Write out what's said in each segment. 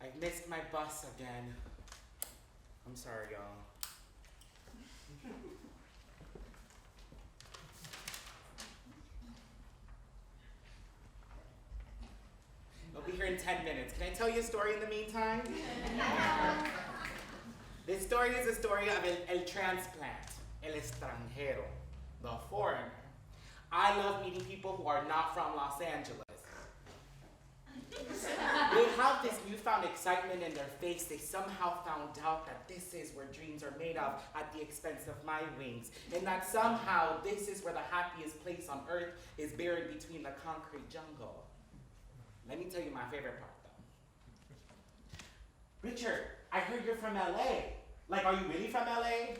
I missed my bus again. I'm sorry, y'all. I'll be here in 10 minutes. Can I tell you a story in the meantime? This story is a story of el transplant, el extranjero, the foreigner. I love meeting people who are not from Los Angeles. They have this newfound excitement in their face. They somehow found out that this is where dreams are made of at the expense of my wings. And that somehow this is where the happiest place on earth is buried between the concrete jungle. Let me tell you my favorite part though. Richard, I heard you're from LA. Like, are you really from LA?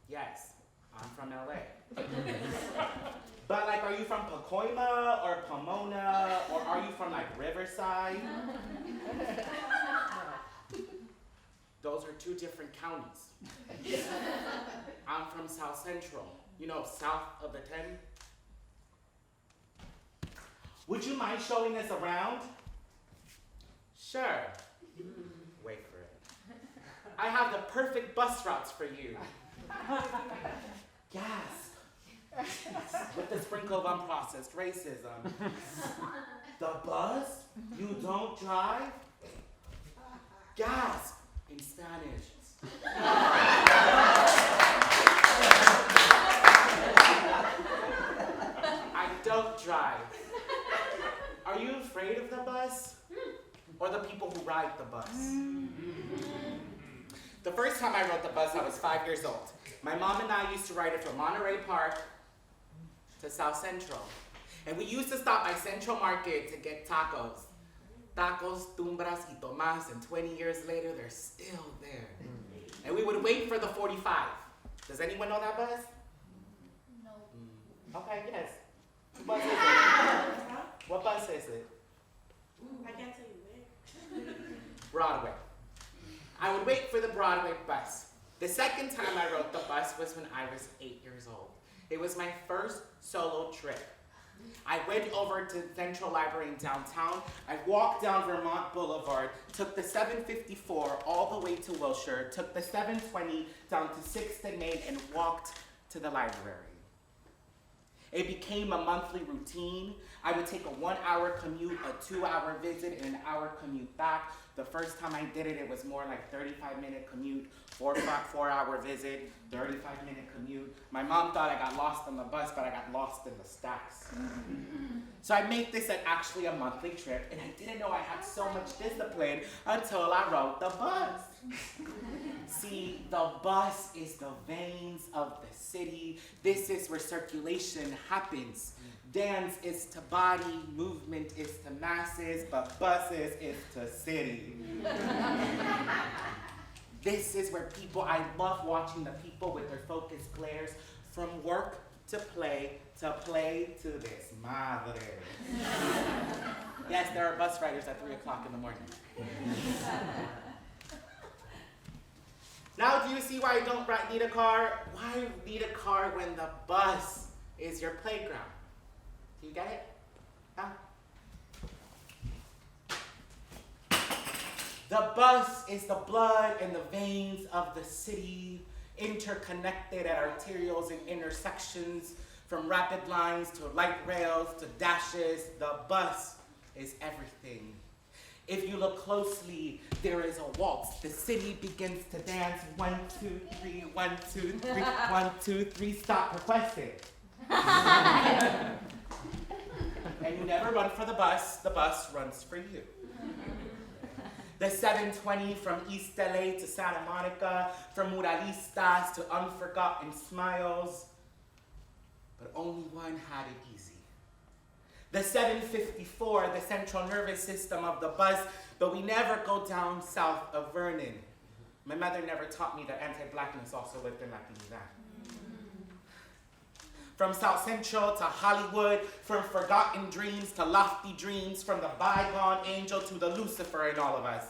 Yes, I'm from LA. But like, are you from Pacoima or Pomona, or are you from like Riverside? Those are two different counties. I'm from South Central, you know, south of the 10. Would you mind showing us around? Sure. Wait for it. I have the perfect bus routes for you. Gasp. With the sprinkle of unprocessed racism. The bus? You don't drive? Gasp in Spanish. I don't drive. Are you afraid of the bus? Or the people who ride the bus? The first time I rode the bus, I was 5 years old. My mom and I used to ride it from Monterey Park to South Central. And we used to stop by Central Market to get tacos. Tacos, tumbras, y tomas, and 20 years later, they're still there. And we would wait for the 45. Does anyone know that bus? No. Okay, yes. What bus is it? What bus is it? I can't tell you where. Broadway. I would wait for the Broadway bus. The second time I rode the bus was when I was 8 years old. It was my first solo trip. I went over to Central Library in downtown. I walked down Vermont Boulevard, took the 754 all the way to Wilshire, took the 720 down to 6th and Main, and walked to the library. It became a monthly routine. I would take a 1 hour commute, a 2 hour visit, and an hour commute back. The first time I did it, it was more like 35-minute commute, 4 hour visit, 35-minute commute. My mom thought I got lost on the bus, but I got lost in the stacks. So I made this actually a monthly trip, and I didn't know I had so much discipline until I rode the bus. See, the bus is the veins of the city. This is where circulation happens. Dance is to body, movement is to masses, but buses is to city. This is where people, I love watching the people with their focused glares from work to play to this. Madre. Yes, there are bus riders at 3 o'clock in the morning. Now, do you see why I don't need a car? Why need a car when the bus is your playground? Do you get it? Huh? The bus is the blood and the veins of the city, interconnected at arterials and intersections, from rapid lines to light rails to dashes. The bus is everything. If you look closely, there is a waltz. The city begins to dance. 1, 2, 3, 1, 2, 3, 1, 2, 3, stop, requested. And you never run for the bus runs for you. The 720 from East LA to Santa Monica, from muralistas to unforgotten smiles, but only one had it easy. The 754, the central nervous system of the bus, but we never go down south of Vernon. My mother never taught me that anti-blackness also lived in Latinidad. From South Central to Hollywood, from forgotten dreams to lofty dreams, from the bygone angel to the Lucifer in all of us.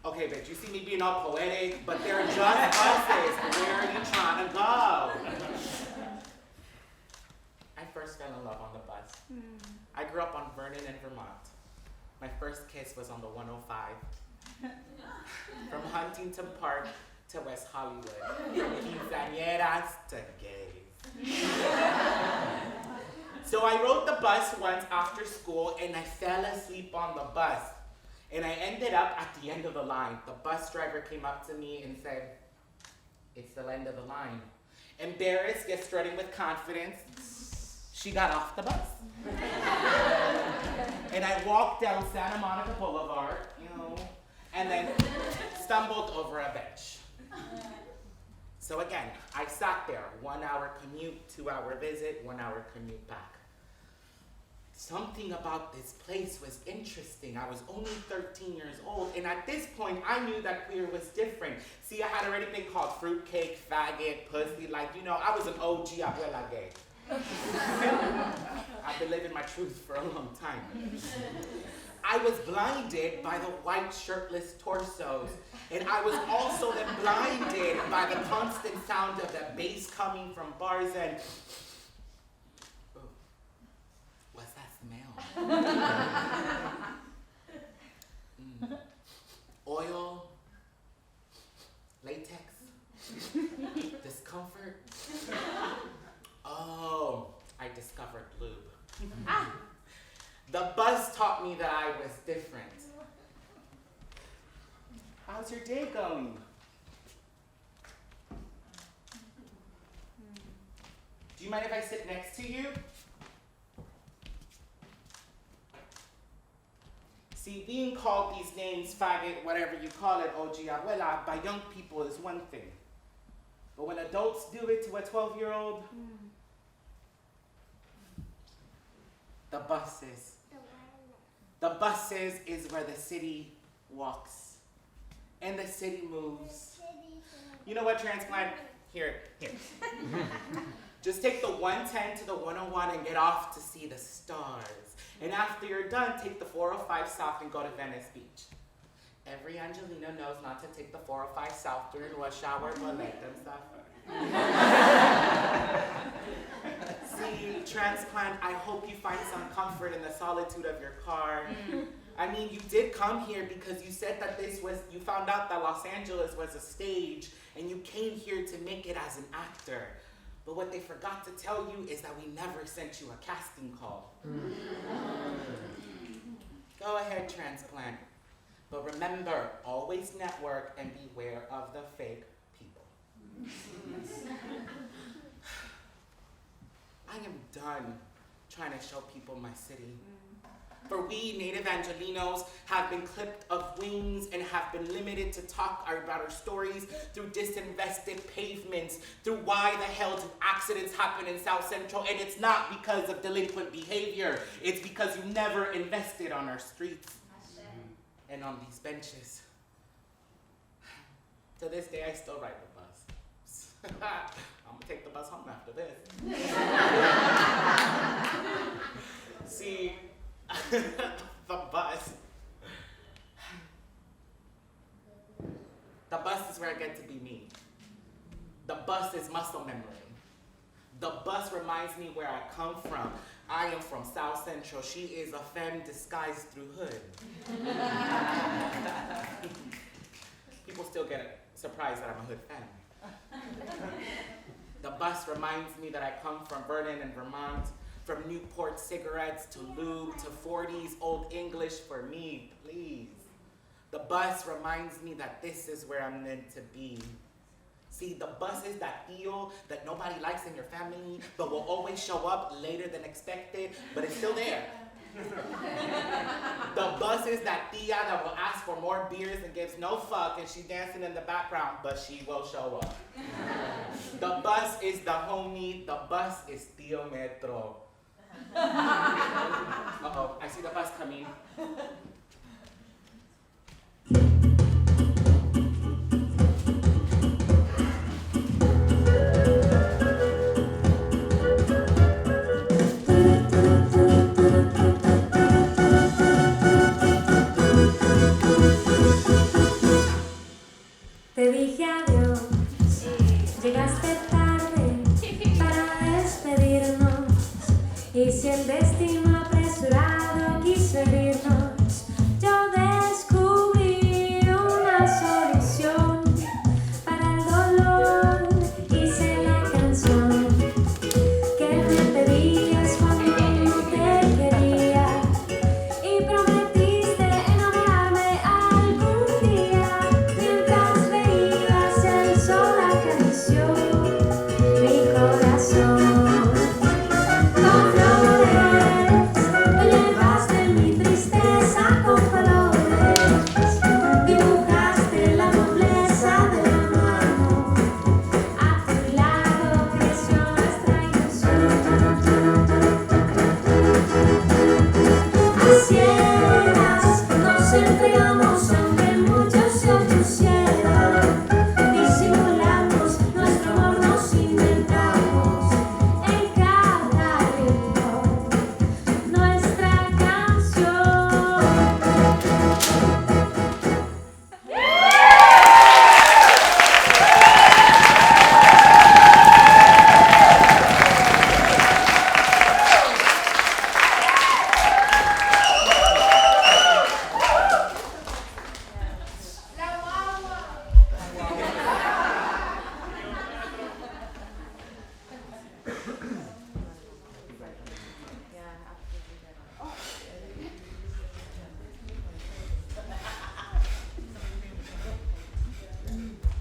Okay, bitch, you see me being all poetic, but they're just buses. Where are you trying to go? I first fell in love on the bus. I grew up on Vernon in Vermont. My first kiss was on the 105. From Huntington Park to West Hollywood. From quinceañeras to gays. So I rode the bus once after school and I fell asleep on the bus. And I ended up at the end of the line. The bus driver came up to me and said, "It's the end of the line." Embarrassed yet strutting with confidence, she got off the bus. And I walked down Santa Monica Boulevard, and then stumbled over a bench. So again, I sat there, 1 hour commute, 2 hour visit, 1 hour commute back. Something about this place was interesting. I was only 13 years old, and at this point, I knew that queer was different. See, I had already been called fruitcake, faggot, pussy, I was an OG abuela gay. I've been living my truth for a long time. I was blinded by the white shirtless torsos, and I was also then blinded by the constant sound of the bass coming from bars and what's that smell? Oil, latex, discomfort. Oh, I discovered lube. The bus taught me that I was different. How's your day going? Do you mind if I sit next to you? See, being called these names, faggot, whatever you call it, OG abuela, by young people is one thing. But when adults do it to a 12-year-old, the buses is where the city walks. And the city moves. You know what, transplant? Here. Just take the 110 to the 101 and get off to see the stars. And after you're done, take the 405 south and go to Venice Beach. Every Angelina knows not to take the 405 south during rush hour, but let them suffer. See, transplant, I hope you find some comfort in the solitude of your car. I mean, you did come here because you said that you found out that Los Angeles was a stage and you came here to make it as an actor. But what they forgot to tell you is that we never sent you a casting call. Go ahead, transplant. But remember, always network and beware of the fake people. I am done trying to show people my city. For we native Angelinos have been clipped of wings and have been limited to talk about our stories through disinvested pavements, through why the hell do accidents happen in South Central, and it's not because of delinquent behavior, it's because you never invested on our streets and on these benches. To this day, I still ride the bus. I'm gonna take the bus home after this. See, the bus. The bus is where I get to be me. The bus is muscle memory. The bus reminds me where I come from. I am from South Central. She is a femme disguised through hood. People still get surprised that I'm a hood femme. The bus reminds me that I come from Vernon in Vermont, from Newport cigarettes to lube to 40s old English for me, please. The bus reminds me that this is where I'm meant to be. See, the buses that feel that nobody likes in your family, but will always show up later than expected, but it's still there. The bus is that tia that will ask for more beers and gives no fuck and she's dancing in the background, but she will show up. The bus is the homie, the bus is Tio Metro. Uh-oh, I see the bus coming. Te dije adiós, llegaste tarde para despedirnos y Y si el destino apresurado quiso herirnos,